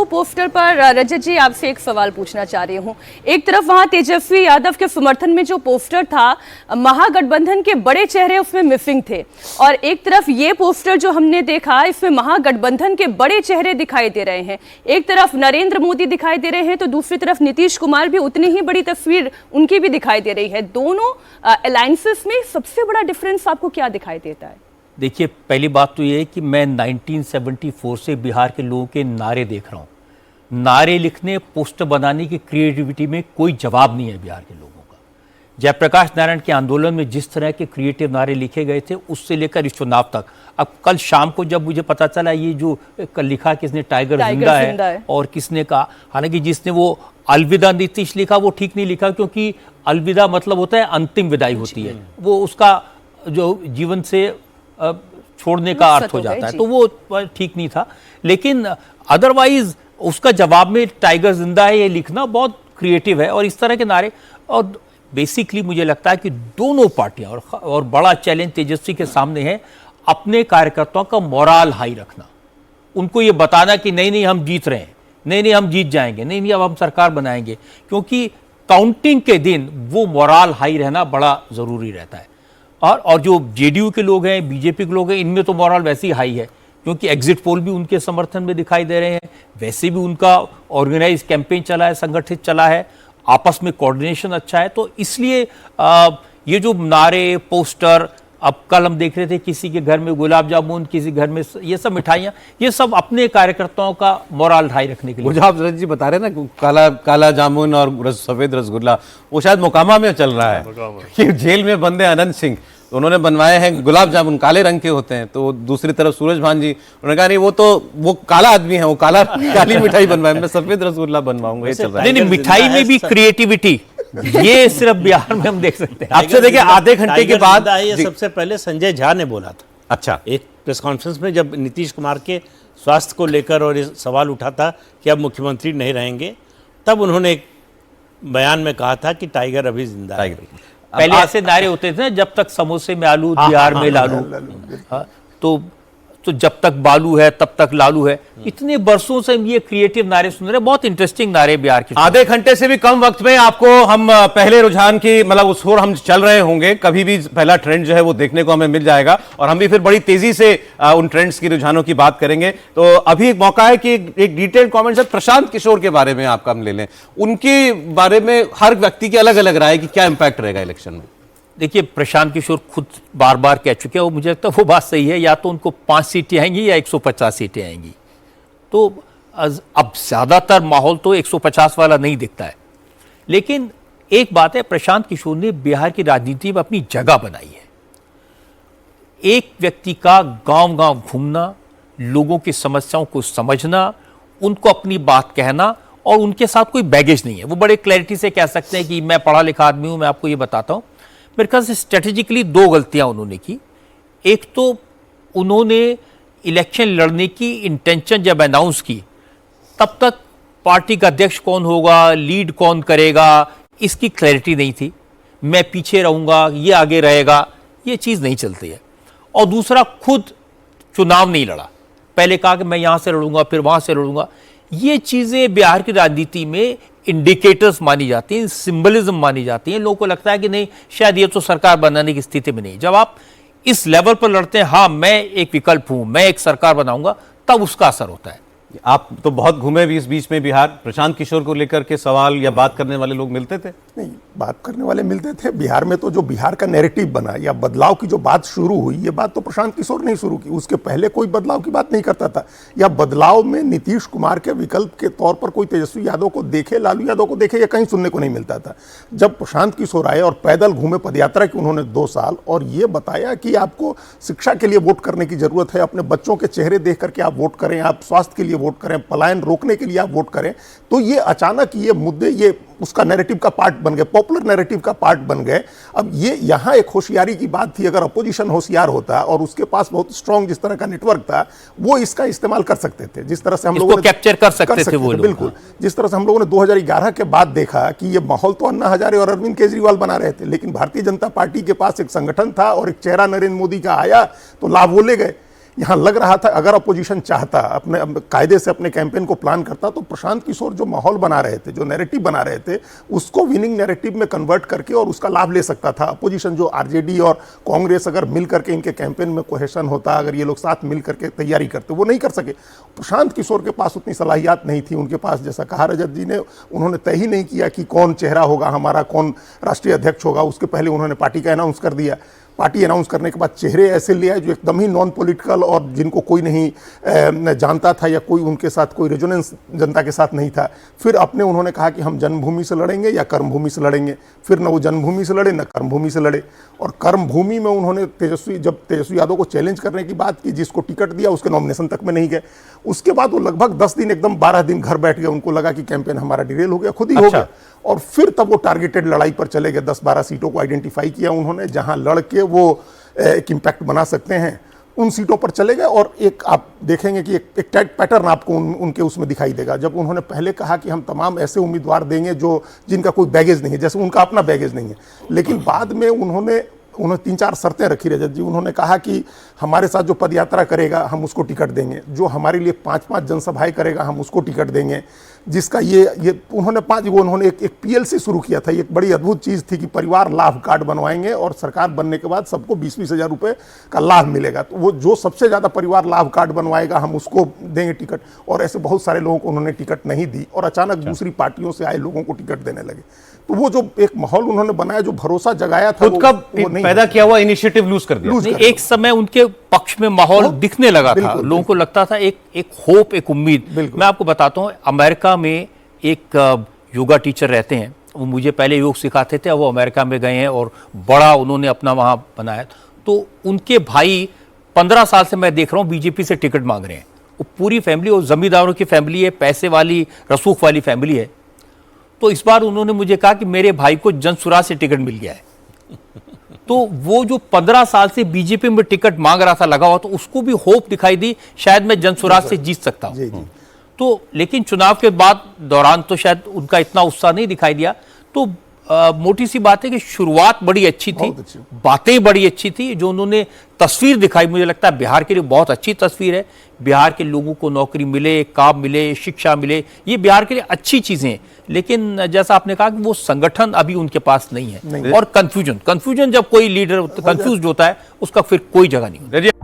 दो पोस्टर पर रजत जी आपसे एक सवाल पूछना चाह रही हूँ। एक तरफ वहां तेजस्वी यादव के समर्थन में जो पोस्टर था, महागठबंधन के बड़े चेहरे उसमें मिसिंग थे, और एक तरफ ये पोस्टर जो हमने देखा इसमें महागठबंधन के बड़े चेहरे दिखाई दे रहे हैं। एक तरफ नरेंद्र मोदी दिखाई दे रहे हैं तो दूसरी तरफ नीतीश कुमार भी, उतनी ही बड़ी तस्वीर उनकी भी दिखाई दे रही है। दोनों अलायंसेस में सबसे बड़ा डिफरेंस आपको क्या दिखाई देता है? देखिए, पहली बात तो ये है कि मैं 1974 से बिहार के लोगों के नारे देख रहा हूँ। नारे लिखने, पोस्टर बनाने की क्रिएटिविटी में कोई जवाब नहीं है बिहार के लोगों का। जयप्रकाश नारायण के आंदोलन में जिस तरह के क्रिएटिव नारे लिखे गए थे, उससे लेकर इस चुनाव तक। अब कल शाम को जब मुझे पता चला ये जो कल लिखा किसने, टाइगर जिंदा है, और किसने कहा, हालांकि जिसने वो अलविदा नीतीश लिखा वो ठीक नहीं लिखा, क्योंकि अलविदा मतलब होता है अंतिम विदाई होती है, वो उसका जो जीवन से छोड़ने का अर्थ हो जाता है, तो वो ठीक नहीं था। लेकिन अदरवाइज उसका जवाब में टाइगर जिंदा है ये लिखना बहुत क्रिएटिव है। और इस तरह के नारे, और बेसिकली मुझे लगता है कि दोनों पार्टियां, और बड़ा चैलेंज तेजस्वी के सामने है, अपने कार्यकर्ताओं का मोराल हाई रखना, उनको ये बताना कि नहीं नहीं हम जीत रहे हैं, नहीं नहीं हम जीत जाएंगे, नहीं नहीं अब हम सरकार बनाएंगे, क्योंकि काउंटिंग के दिन वो मोराल हाई रहना बड़ा जरूरी रहता है। और जो जेडीयू के लोग हैं, बीजेपी के लोग हैं, इनमें तो मोरल वैसे ही हाई है, क्योंकि एग्जिट पोल भी उनके समर्थन में दिखाई दे रहे हैं, वैसे भी उनका ऑर्गेनाइज कैंपेन चला है, संगठित चला है, आपस में कोऑर्डिनेशन अच्छा है। तो इसलिए ये जो नारे, पोस्टर, अब कल हम देख रहे थे किसी के घर में गुलाब जामुन, किसी घर में ये सब मिठाइयाँ, ये सब अपने कार्यकर्ताओं का मोरल हाई रखने के लिए। मुझे आप रजत जी बता रहे हैं ना, काला जामुन और सफेद रसगुल्ला, वो शायद मोकामा में चल रहा है कि जेल में बंद है अनंत सिंह, तो उन्होंने बनवाए हैं गुलाब जामुन, काले रंग के होते हैं। तो दूसरी तरफ सूरज भान जी, उन्होंने कहा नहीं वो काला आदमी है, वो काली मिठाई बनवाए, मैं सफेद रसगुल्ला बनवाऊंगा। ये चल रहा है। नहीं, मिठाई में भी क्रिएटिविटी, ये सिर्फ बिहार में हम देख सकते हैं। आपसे देखिए, आधे घंटे के बाद ये सबसे पहले संजय झा ने बोला था। अच्छा, एक प्रेस कॉन्फ्रेंस में जब नीतीश कुमार के स्वास्थ्य को लेकर और ये सवाल उठा था कि अब मुख्यमंत्री नहीं रहेंगे, तब उन्होंने एक बयान में कहा था कि टाइगर अभी जिंदा है। पहले ऐसे नारे होते थे ना, जब तक समोसे में आलू, बिहार में लालू, तो जब तक बालू है तब तक लालू है। इतने बरसों से हम ये क्रिएटिव नारे सुन रहे हैं, बहुत इंटरेस्टिंग नारे बिहार के। आधे घंटे से भी कम वक्त में आपको हम पहले रुझान की, मतलब उस ओर हम चल रहे होंगे, कभी भी पहला ट्रेंड जो है वो देखने को हमें मिल जाएगा, और हम भी फिर बड़ी तेजी से उन ट्रेंड्स की, रुझानों की बात करेंगे। तो अभी एक मौका है कि एक detailed comment sir Prashant Kishor के बारे में आपका हम ले लें। उनके बारे में हर व्यक्ति की अलग अलग राय कि क्या इंपैक्ट रहेगा इलेक्शन में। देखिए, प्रशांत किशोर खुद बार बार कह चुके हैं, वो मुझे लगता है वो बात सही है, या तो उनको 5 सीटें आएंगी या 150 सीटें आएंगी। तो अब ज़्यादातर माहौल तो 150 वाला नहीं दिखता है। लेकिन एक बात है, प्रशांत किशोर ने बिहार की राजनीति में अपनी जगह बनाई है। एक व्यक्ति का गांव गांव घूमना, लोगों की समस्याओं को समझना, उनको अपनी बात कहना, और उनके साथ कोई बैगेज नहीं है। वो बड़े क्लैरिटी से कह सकते हैं कि मैं पढ़ा लिखा आदमी हूं, मैं आपको ये बताता हूं। मेरे ख्याल से स्ट्रेटेजिकली 2 गलतियां उन्होंने की। एक तो उन्होंने इलेक्शन लड़ने की इंटेंशन जब अनाउंस की, तब तक पार्टी का अध्यक्ष कौन होगा, लीड कौन करेगा, इसकी क्लैरिटी नहीं थी। मैं पीछे रहूंगा, ये आगे रहेगा, ये चीज़ नहीं चलती है। और दूसरा, खुद चुनाव नहीं लड़ा, पहले कहा कि मैं यहाँ से लड़ूंगा, फिर वहाँ से लड़ूंगा। ये चीज़ें बिहार की राजनीति में इंडिकेटर्स मानी जाती हैं, सिंबलिज्म मानी जाती हैं। लोगों को लगता है कि नहीं, शायद ये तो सरकार बनाने की स्थिति में नहीं। जब आप इस लेवल पर लड़ते हैं, हाँ मैं एक विकल्प हूं, मैं एक सरकार बनाऊंगा, तब उसका असर होता है। आप तो बहुत घूमे भी इस बीच में बिहार, प्रशांत किशोर को लेकर के सवाल या बात करने वाले लोग मिलते थे? नहीं, बात करने वाले मिलते थे। बिहार में तो जो बिहार का नैरेटिव बना या बदलाव की जो बात शुरू हुई, ये बात तो प्रशांत किशोर ने शुरू की। उसके पहले कोई बदलाव की बात नहीं करता था, या बदलाव में नीतीश कुमार के विकल्प के तौर पर कोई तेजस्वी यादव को देखे, लालू यादव को देखे, ये कहीं सुनने को नहीं मिलता था। जब प्रशांत किशोर आए और पैदल घूमे, पदयात्रा की उन्होंने 2 साल, और ये बताया कि आपको शिक्षा के लिए वोट करने की जरूरत है, अपने बच्चों के चेहरे देख करके आप वोट करें, आप स्वास्थ्य के लिए वोट करें, पलायन रोकने के लिए आप वोट करें, तो ये अचानक ये मुद्दे, ये उसका नैरेटिव का पार्ट बन गए, पॉपुलर नैरेटिव का पार्ट बन गए। अब ये यहाँ एक होशियारी की बात थी, अगर अपोजिशन होशियार होता और उसके पास बहुत स्ट्रांग जिस तरह का नेटवर्क था, वो इसका इस्तेमाल कर सकते थे। जिस तरह से हम लोगों ने कैप्चर कर सकते थे वो लोग। बिल्कुल, जिस तरह से हम लोगों ने 2011 के बाद देखा कि ये माहौल तो अन्ना हजारे और अरविंद केजरीवाल बना रहे थे, लेकिन भारतीय जनता पार्टी के पास एक संगठन था और एक चेहरा नरेंद्र मोदी का आया तो लाभ वो ले गए। यहाँ लग रहा था अगर अपोजिशन चाहता, अपने कायदे से अपने कैंपेन को प्लान करता, तो प्रशांत किशोर जो माहौल बना रहे थे, जो नैरेटिव बना रहे थे, उसको विनिंग नैरेटिव में कन्वर्ट करके और उसका लाभ ले सकता था। अपोजिशन जो आरजेडी और कांग्रेस अगर मिल करके इनके कैंपेन में कोहेशन होता, अगर ये लोग साथ मिल करके तैयारी करते, वो नहीं कर सके। प्रशांत किशोर के पास उतनी सलाहियत नहीं थी उनके पास, जैसा कहा रजत जी ने, उन्होंने तय ही नहीं किया कि कौन चेहरा होगा हमारा, कौन राष्ट्रीय अध्यक्ष होगा। उसके पहले उन्होंने पार्टी का अनाउंस कर दिया। पार्टी अनाउंस करने के बाद चेहरे ऐसे ले आए जो एकदम ही नॉन पॉलिटिकल और जिनको कोई नहीं जानता था या कोई उनके साथ कोई रेजोनेंस जनता के साथ नहीं था। फिर अपने उन्होंने कहा कि हम जन्मभूमि से लड़ेंगे या कर्मभूमि से लड़ेंगे। फिर न वो जन्मभूमि से लड़े न कर्मभूमि से लड़े। और कर्मभूमि में उन्होंने तेजस्वी यादव को चैलेंज करने की बात की, जिसको टिकट दिया उसके नॉमिनेशन तक में नहीं गए। उसके बाद वो लगभग 10 दिन, एकदम 12 दिन घर बैठ गए। उनको लगा कि कैंपेन हमारा डिरेल हो गया, खुद ही हो गया। और फिर तब वो टारगेटेड लड़ाई पर चले गए। 10-12 सीटों को आइडेंटिफाई किया उन्होंने जहां लड़के वो एक इम्पैक्ट बना सकते हैं, उन सीटों पर चले गए। और एक आप देखेंगे कि एक पैटर्न आपको उनके उसमें दिखाई देगा। जब उन्होंने पहले कहा कि हम तमाम ऐसे उम्मीदवार देंगे जो जिनका कोई बैगेज नहीं है, जैसे उनका अपना बैगेज नहीं है, लेकिन बाद में उन्होंने 3-4 शर्तें रखी रजत जी। उन्होंने कहा कि हमारे साथ जो पदयात्रा करेगा हम उसको टिकट देंगे, जो हमारे लिए 5-5 जनसभाएं करेगा हम उसको टिकट देंगे, जिसका ये उन्होंने एक पीएलसी शुरू किया था। ये एक बड़ी अद्भुत चीज़ थी कि परिवार लाभ कार्ड बनवाएंगे और सरकार बनने के बाद सबको 20-20 हज़ार रुपये का लाभ मिलेगा। तो वो जो सबसे ज़्यादा परिवार लाभ कार्ड बनवाएगा हम उसको देंगे टिकट। और ऐसे बहुत सारे लोगों को उन्होंने टिकट नहीं दी और अचानक दूसरी पार्टियों से आए लोगों को टिकट देने लगे। तो वो जो एक माहौल उन्होंने बनाया, जो भरोसा जगाया था, खुद का पैदा किया हुआ इनिशिएटिव लूज कर दिया। एक समय उनके पक्ष में माहौल दिखने लगा था, लोगों को लगता था एक होप, एक उम्मीद। मैं आपको बताता हूं, अमेरिका में एक योगा टीचर रहते हैं, वो मुझे पहले योग सिखाते थे, वो अमेरिका में गए हैं और बड़ा उन्होंने अपना वहां बनाया। तो उनके भाई 15 साल से मैं देख रहा हूं बीजेपी से टिकट मांग रहे हैं। वो पूरी फैमिली, और जमींदारों की फैमिली है, पैसे वाली रसूख वाली फैमिली है। तो इस बार उन्होंने मुझे कहा कि मेरे भाई को जनसुराज से टिकट मिल गया है। तो वो जो 15 साल से बीजेपी में टिकट मांग रहा था लगा हुआ, तो उसको भी होप दिखाई दी, शायद मैं जनसुराज से जीत सकता हूं। तो लेकिन चुनाव के बाद दौरान तो शायद उनका इतना उत्साह नहीं दिखाई दिया। तो मोटी सी बात है कि शुरुआत बड़ी अच्छी थी, बातें बड़ी अच्छी थी, जो उन्होंने तस्वीर दिखाई, मुझे लगता है बिहार के लिए बहुत अच्छी तस्वीर है। बिहार के लोगों को नौकरी मिले, काम मिले, शिक्षा मिले, ये बिहार के लिए अच्छी चीजें हैं। लेकिन जैसा आपने कहा कि वो संगठन अभी उनके पास नहीं है। और कंफ्यूजन जब कोई लीडर कंफ्यूज होता है, उसका फिर कोई जगह नहीं होता।